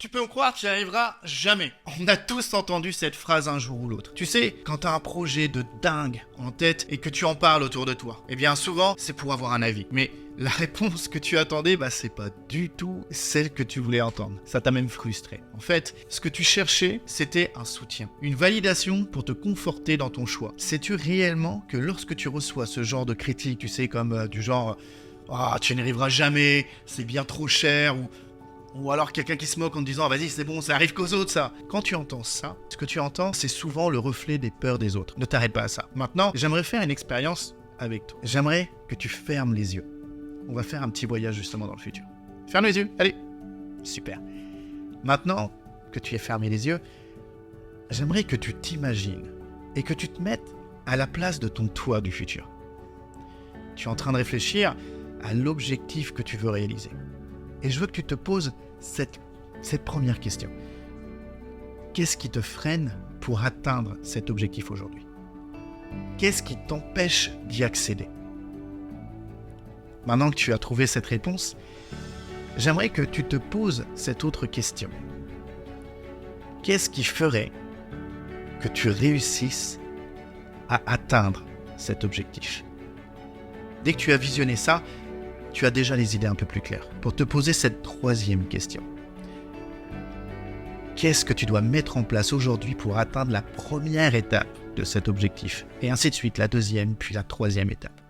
Tu peux me croire, tu n'y arriveras jamais. On a tous entendu cette phrase un jour ou l'autre. Tu sais, quand t'as un projet de dingue en tête et que tu en parles autour de toi, eh bien souvent, c'est pour avoir un avis. Mais la réponse que tu attendais, c'est pas du tout celle que tu voulais entendre. Ça t'a même frustré. En fait, ce que tu cherchais, c'était un soutien. Une validation pour te conforter dans ton choix. Sais-tu réellement que lorsque tu reçois ce genre de critique, tu sais, comme du genre « Ah, tu n'y arriveras jamais, c'est bien trop cher » ou alors quelqu'un qui se moque en te disant « Vas-y, c'est bon, ça arrive qu'aux autres, ça ». Quand tu entends ça, ce que tu entends, c'est souvent le reflet des peurs des autres. Ne t'arrête pas à ça. Maintenant, j'aimerais faire une expérience avec toi. J'aimerais que tu fermes les yeux. On va faire un petit voyage justement dans le futur. Ferme les yeux, allez. Super. Maintenant que tu aies fermé les yeux, j'aimerais que tu t'imagines et que tu te mettes à la place de ton toi du futur. Tu es en train de réfléchir à l'objectif que tu veux réaliser. Et je veux que tu te poses cette première question. Qu'est-ce qui te freine pour atteindre cet objectif aujourd'hui ? Qu'est-ce qui t'empêche d'y accéder ? Maintenant que tu as trouvé cette réponse, j'aimerais que tu te poses cette autre question. Qu'est-ce qui ferait que tu réussisses à atteindre cet objectif ? Dès que tu as visionné ça, tu as déjà les idées un peu plus claires pour te poser cette troisième question. Qu'est-ce que tu dois mettre en place aujourd'hui pour atteindre la première étape de cet objectif ? Et ainsi de suite, la deuxième, puis la troisième étape.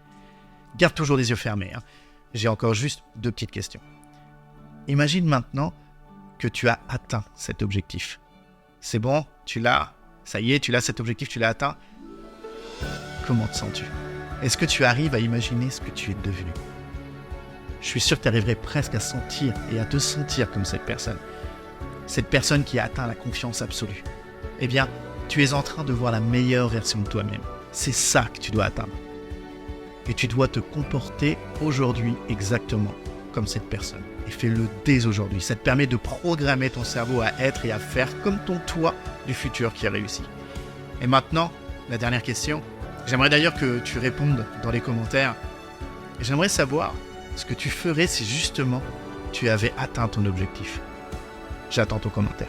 Garde toujours les yeux fermés. J'ai encore juste 2 petites questions. Imagine maintenant que tu as atteint cet objectif. C'est bon, tu l'as, ça y est, tu l'as cet objectif, tu l'as atteint. Comment te sens-tu ? Est-ce que tu arrives à imaginer ce que tu es devenu ? Je suis sûr que tu arriverais presque à sentir et à te sentir comme cette personne. Cette personne qui a atteint la confiance absolue. Eh bien, tu es en train de voir la meilleure version de toi-même. C'est ça que tu dois atteindre. Et tu dois te comporter aujourd'hui exactement comme cette personne. Et fais-le dès aujourd'hui. Ça te permet de programmer ton cerveau à être et à faire comme ton toi du futur qui a réussi. Et maintenant, la dernière question. J'aimerais d'ailleurs que tu répondes dans les commentaires. Et j'aimerais savoir ce que tu ferais si justement tu avais atteint ton objectif. J'attends ton commentaire.